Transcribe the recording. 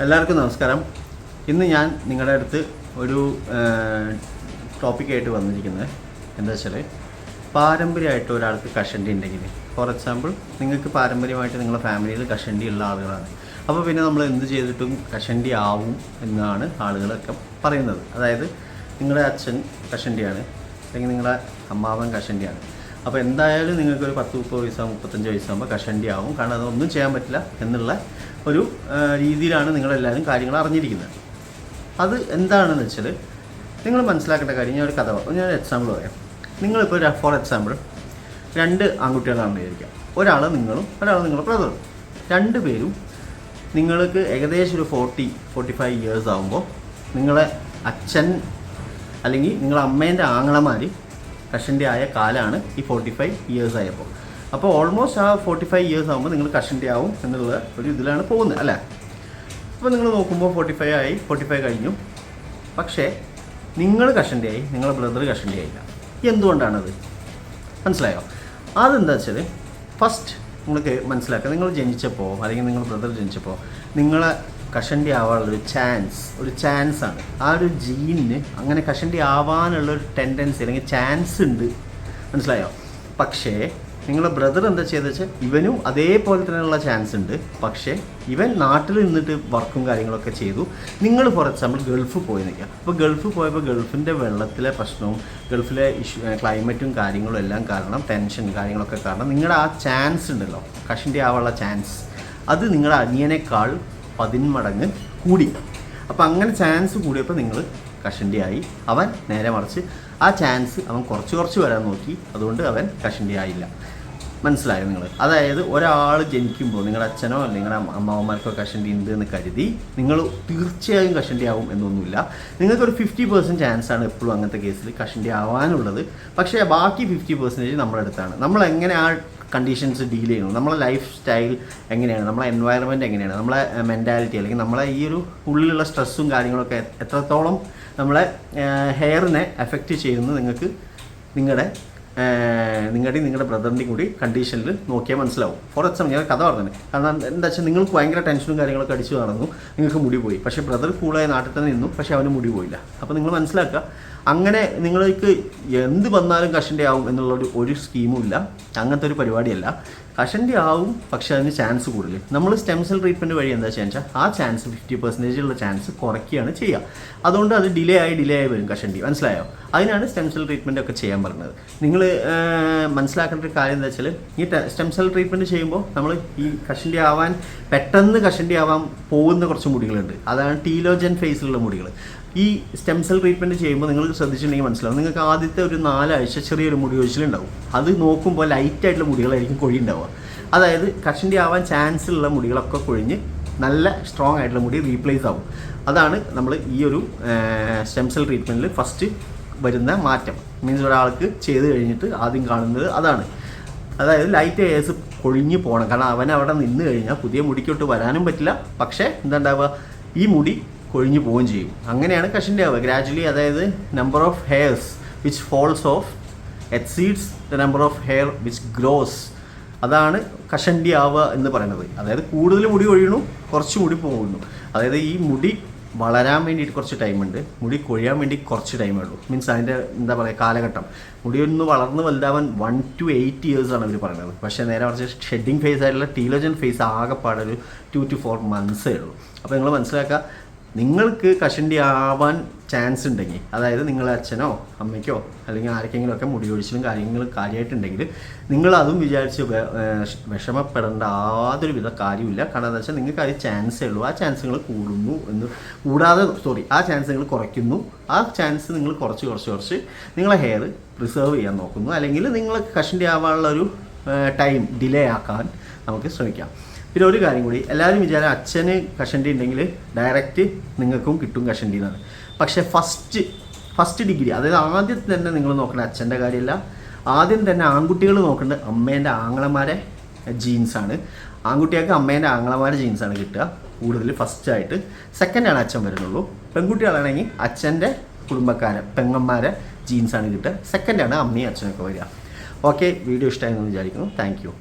എല്ലാവർക്കും നമസ്കാരം. ഇന്ന് ഞാൻ നിങ്ങളുടെ അടുത്ത് ഒരു ടോപ്പിക്കായിട്ട് വന്നിരിക്കുന്നത് എന്താ വെച്ചാൽ, പാരമ്പര്യമായിട്ട് ഒരാൾക്ക് കഷണ്ടി ഉണ്ടെങ്കിൽ, ഫോർ എക്സാമ്പിൾ നിങ്ങൾക്ക് പാരമ്പര്യമായിട്ട് നിങ്ങളുടെ ഫാമിലിയിൽ കഷണ്ടി ഉള്ള ആളുകളാണ്. അപ്പോൾ പിന്നെ നമ്മൾ എന്ത് ചെയ്തിട്ടും കഷണ്ടി ആവും എന്നാണ് ആളുകളൊക്കെ പറയുന്നത്. അതായത് നിങ്ങളുടെ അച്ഛൻ കഷണ്ടിയാണ്, അല്ലെങ്കിൽ നിങ്ങളുടെ അമ്മാവൻ കഷണ്ടിയാണ്. അപ്പോൾ എന്തായാലും നിങ്ങൾക്കൊരു 10-30 വയസ്സാകുമ്പോൾ 35 വയസ്സാകുമ്പോൾ കഷണ്ടി ആവും. കാരണം അതൊന്നും ചെയ്യാൻ പറ്റില്ല എന്നുള്ള ഒരു രീതിയിലാണ് നിങ്ങളെല്ലാവരും കാര്യങ്ങൾ അറിഞ്ഞിരിക്കുന്നത്. അത് എന്താണെന്ന് വെച്ചാൽ, നിങ്ങൾ മനസ്സിലാക്കേണ്ട കാര്യം, ഞാൻ ഒരു എക്സാമ്പിൾ പറയാം. നിങ്ങളിപ്പോൾ ഫോർ എക്സാമ്പിൾ 2 ആൺകുട്ടികളാണെന്ന് വിചാരിക്കാം. ഒരാൾ നിങ്ങളും ഒരാൾ നിങ്ങളുടെ ബ്രദറും. 2 പേരും നിങ്ങൾക്ക് ഏകദേശം ഒരു 40-45 ഇയേഴ്സ് ആകുമ്പോൾ നിങ്ങളെ അച്ഛൻ അല്ലെങ്കിൽ നിങ്ങളുടെ അമ്മേൻ്റെ ആങ്ങളമാർ കഷണ്ടി ആയ കാലമാണ് ഈ 45 ഇയേഴ്സ് ആയപ്പോൾ. അപ്പോൾ ഓൾമോസ്റ്റ് ആ 45 ഇയേഴ്സ് ആകുമ്പോൾ നിങ്ങൾ കഷണ്ടി ആവും എന്നുള്ള ഒരു ഇതിലാണ് പോകുന്നത്, അല്ലേ? അപ്പോൾ നിങ്ങൾ നോക്കുമ്പോൾ 45 കഴിഞ്ഞു. പക്ഷേ നിങ്ങൾ കഷണ്ടിയായി, നിങ്ങളുടെ ബ്രദർ കഷണ്ടി ആയില്ല. എന്തുകൊണ്ടാണത്? മനസ്സിലായോ? അതെന്താ വെച്ചാൽ, ഫസ്റ്റ് നിങ്ങൾക്ക് മനസ്സിലാക്കുക, നിങ്ങൾ ജനിച്ചപ്പോൾ അല്ലെങ്കിൽ നിങ്ങളുടെ ബ്രദർ ജനിച്ചപ്പോൾ നിങ്ങളെ കഷണ്ടി ആവാനുള്ളൊരു ചാൻസ് ആണ്. ആ ഒരു ജീനിന് അങ്ങനെ കഷണ്ടി ആവാനുള്ളൊരു ടെൻഡൻസി അല്ലെങ്കിൽ ചാൻസ് ഉണ്ട്, മനസ്സിലായോ? പക്ഷേ നിങ്ങളുടെ ബ്രദർ എന്താ ചെയ്തെന്ന് വെച്ചാൽ, ഇവനും അതേപോലെ തന്നെയുള്ള ചാൻസ് ഉണ്ട്. പക്ഷേ ഇവൻ നാട്ടിൽ നിന്നിട്ട് വർക്കും കാര്യങ്ങളൊക്കെ ചെയ്തു. നിങ്ങൾ ഫോർ എക്സാമ്പിൾ ഗൾഫിൽ പോയി നിൽക്കുക. അപ്പോൾ ഗൾഫിൽ പോയപ്പോൾ ഗൾഫിൻ്റെ വെള്ളത്തിലെ പ്രശ്നവും ഗൾഫിലെ ക്ലൈമറ്റും കാര്യങ്ങളും എല്ലാം കാരണം, ടെൻഷൻ കാര്യങ്ങളൊക്കെ കാരണം നിങ്ങളുടെ ആ ചാൻസ് ഉണ്ടല്ലോ, കഷണ്ടി ആവാനുള്ള ചാൻസ്, അത് നിങ്ങളുടെ അനിയനേക്കാൾ 10 മടങ്ങ് കൂടി. അപ്പോൾ അങ്ങനെ ചാൻസ് കൂടിയപ്പോൾ നിങ്ങൾ കഷണ്ടിയായി. അവൻ നേരെ മറിച്ച് ആ ചാൻസ് അവൻ കുറച്ച് വരാൻ നോക്കി, അതുകൊണ്ട് അവൻ കഷണ്ടി ആയില്ല. മനസ്സിലായോ നിങ്ങൾ? അതായത് ഒരാൾ ജനിക്കുമ്പോൾ നിങ്ങളുടെ അച്ഛനോ അല്ലെങ്കിൽ നിങ്ങളുടെ അമ്മാവന്മാർക്കോ കഷണ്ടി ഉണ്ട് എന്ന് കരുതി നിങ്ങൾ തീർച്ചയായും കഷണ്ടി ആവും എന്നൊന്നുമില്ല. നിങ്ങൾക്കൊരു 50% ചാൻസാണ് എപ്പോഴും അങ്ങനത്തെ കേസിൽ കഷണ്ടി ആവാനുള്ളത്. പക്ഷേ ബാക്കി 50% നമ്മുടെ അടുത്താണ്. നമ്മളെങ്ങനെ ആ കണ്ടീഷൻസ് ഡീൽ ചെയ്യുന്നു, നമ്മളെ ലൈഫ് സ്റ്റൈൽ എങ്ങനെയാണ്, നമ്മളെ എൻവയറമെൻറ്റ് എങ്ങനെയാണ്, നമ്മളെ മെൻറ്റാലിറ്റി അല്ലെങ്കിൽ നമ്മളെ ഈ ഒരു ഉള്ളിലുള്ള സ്ട്രെസ്സും കാര്യങ്ങളൊക്കെ എത്രത്തോളം നമ്മളെ ഹെയറിനെ എഫക്റ്റ് ചെയ്യുന്നു നിങ്ങൾക്ക് നിങ്ങളുടെ ബ്രദറിൻ്റെയും കൂടി കണ്ടീഷനിൽ നോക്കിയാൽ മനസ്സിലാവും. ഫോർ എക്സാമ്പിൾ ഞാൻ കഥ പറഞ്ഞത്, കാരണം എന്താ വെച്ചാൽ നിങ്ങൾക്ക് ഭയങ്കര ടെൻഷനും കാര്യങ്ങളൊക്കെ അടിച്ചു നടന്നു, നിങ്ങൾക്ക് മുടി പോയി. പക്ഷേ ബ്രദർ കൂളായ നാട്ടിൽ തന്നെ നിന്നു, പക്ഷേ അവന് മുടി പോയില്ല. അപ്പോൾ നിങ്ങൾ മനസ്സിലാക്കുക, അങ്ങനെ നിങ്ങൾക്ക് എന്ത് വന്നാലും കഷണ്ടി ആവും എന്നുള്ള ഒരു സ്കീമും ഇല്ല. അങ്ങനത്തെ ഒരു പരിപാടിയല്ല. കഷണ്ടി ആവും, പക്ഷേ അതിന് ചാൻസ് കൂടുതൽ. നമ്മൾ സ്റ്റെം സെൽ ട്രീറ്റ്മെൻറ്റ് വഴി എന്താ വെച്ചാൽ ആ ചാൻസ് 50% ഉള്ള ചാൻസ് കുറയ്ക്കുകയാണ് ചെയ്യുക. അതുകൊണ്ട് അത് ഡിലേ ആയി വരും കഷണ്ടി. മനസ്സിലായോ? അതിനാണ് സ്റ്റെം സെൽ ട്രീറ്റ്മെൻറ്റ് ഒക്കെ ചെയ്യാൻ പറഞ്ഞത്. നിങ്ങൾ മനസ്സിലാക്കേണ്ട ഒരു കാര്യം എന്താ വെച്ചാൽ, ഈ സ്റ്റെം സെൽ ട്രീറ്റ്മെൻറ്റ് ചെയ്യുമ്പോൾ നമ്മൾ ഈ പെട്ടെന്ന് കഷണ്ടി ആവാൻ പോകുന്ന കുറച്ച് മുടികളുണ്ട്. അതാണ് ടീലോജൻ ഫേസിലുള്ള മുടികൾ. ഈ സ്റ്റെം സെൽ ട്രീറ്റ്മെൻറ്റ് ചെയ്യുമ്പോൾ നിങ്ങൾ ശ്രദ്ധിച്ചിട്ടുണ്ടെങ്കിൽ മനസ്സിലാവും, നിങ്ങൾക്ക് ആദ്യത്തെ ഒരു 4 ആഴ്ച ചെറിയൊരു മുടി ഒഴിച്ചിലുണ്ടാവും. അത് നോക്കുമ്പോൾ ലൈറ്റായിട്ടുള്ള മുടികളായിരിക്കും കൊഴിയുണ്ടാവുക. അതായത് കഷണ്ടി ആവാൻ ചാൻസ് ഉള്ള മുടികളൊക്കെ കൊഴിഞ്ഞ് നല്ല സ്ട്രോങ് ആയിട്ടുള്ള മുടി റീപ്ലേസ് ആവും. അതാണ് നമ്മൾ ഈ ഒരു സ്റ്റെം സെൽ ട്രീറ്റ്മെൻറ്റിൽ ഫസ്റ്റ് വരുന്ന മാറ്റം. മീൻസ് ഒരാൾക്ക് ചെയ്ത് കഴിഞ്ഞിട്ട് ആദ്യം കാണുന്നത് അതാണ്. അതായത് ലൈറ്റ് ഹെയർസ് കൊഴിഞ്ഞ് പോകണം. കാരണം അവൻ അവിടെ നിന്ന് കഴിഞ്ഞാൽ പുതിയ മുടിക്കോട്ട് വരാനും പറ്റില്ല. പക്ഷേ എന്താ ഉണ്ടാവുക, ഈ മുടി കൊഴിഞ്ഞു പോവുകയും ചെയ്യും. അങ്ങനെയാണ് കഷണ്ടി ആവുക ഗ്രാജുവലി. അതായത് number of hairs which falls of exceeds the number of hair which grows. അതാണ് കഷണ്ടി ആവുക എന്ന് പറയുന്നത്. അതായത് കൂടുതൽ മുടി കൊഴിയണു, കുറച്ച് മുടി പോകുന്നു. അതായത് ഈ മുടി വളരാൻ വേണ്ടിയിട്ട് കുറച്ച് ടൈമുണ്ട്, മുടി കൊഴിയാൻ വേണ്ടി കുറച്ച് ടൈമേ ഉള്ളൂ. മീൻസ് അതിൻ്റെ എന്താ പറയുക കാലഘട്ടം. മുടി ഒന്ന് വളർന്ന് വലുതാവാൻ 1 to 8 years ആണ് ഇവർ പറയുന്നത്. പക്ഷേ നേരെ കുറച്ച് ഷെഡിങ് ഫേസ് ആയിട്ടുള്ള ടീലോജൻ ഫേസ് ആകെപ്പാടൊരു 2 to 4 months ഉള്ളൂ. അപ്പോൾ നിങ്ങൾ മനസ്സിലാക്കുക, നിങ്ങൾക്ക് കഷണ്ടി ആവാൻ ചാൻസ് ഉണ്ടെങ്കിൽ, അതായത് നിങ്ങളെ അച്ഛനോ അമ്മയ്ക്കോ അല്ലെങ്കിൽ ആർക്കെങ്കിലുമൊക്കെ മുടി ഒഴിച്ചിലും കാര്യങ്ങളും കാര്യമായിട്ടുണ്ടെങ്കിൽ നിങ്ങളതും വിചാരിച്ച് വിഷമപ്പെടേണ്ട യാതൊരു വിധ കാര്യമില്ല. കാരണം എന്താ വെച്ചാൽ നിങ്ങൾക്ക് അത് ചാൻസേ ഉള്ളൂ. ആ ചാൻസുകൾ ആ ചാൻസുകൾ കുറയ്ക്കുന്നു. ആ ചാൻസ് നിങ്ങൾ കുറച്ച് നിങ്ങളെ ഹെയർ പ്രിസർവ് ചെയ്യാൻ നോക്കുന്നു. അല്ലെങ്കിൽ നിങ്ങൾ കഷണ്ടി ആവാനുള്ള ഒരു ടൈം ഡിലേ ആക്കാൻ നമുക്ക് ശ്രമിക്കാം. പിന്നെ ഒരു കാര്യം കൂടി, എല്ലാവരും വിചാരം അച്ഛന് കഷണ്ടി ഉണ്ടെങ്കിൽ ഡയറക്റ്റ് നിങ്ങൾക്കും കിട്ടും കഷണ്ടി എന്നാണ്. പക്ഷേ ഫസ്റ്റ് ഡിഗ്രി, അതായത് ആദ്യം തന്നെ നിങ്ങൾ നോക്കേണ്ട അച്ഛൻ്റെ കാര്യമല്ല. ആദ്യം തന്നെ ആൺകുട്ടികൾ നോക്കേണ്ടത് അമ്മേൻ്റെ ആങ്ങളമാരെ ജീൻസാണ്. ആൺകുട്ടികൾക്ക് അമ്മേൻ്റെ ആങ്ങളമാരെ ജീൻസാണ് കിട്ടുക കൂടുതൽ ഫസ്റ്റായിട്ട്. സെക്കൻഡാണ് അച്ഛൻ വരുന്നുള്ളൂ. പെൺകുട്ടികളാണെങ്കിൽ അച്ഛൻ്റെ പെങ്ങന്മാരെ ജീൻസാണ് കിട്ടുക. സെക്കൻഡാണ് അമ്മയും അച്ഛനൊക്കെ വരിക. ഓക്കെ, വീഡിയോ ഇഷ്ടമായെന്ന് വിചാരിക്കുന്നു. Thank you.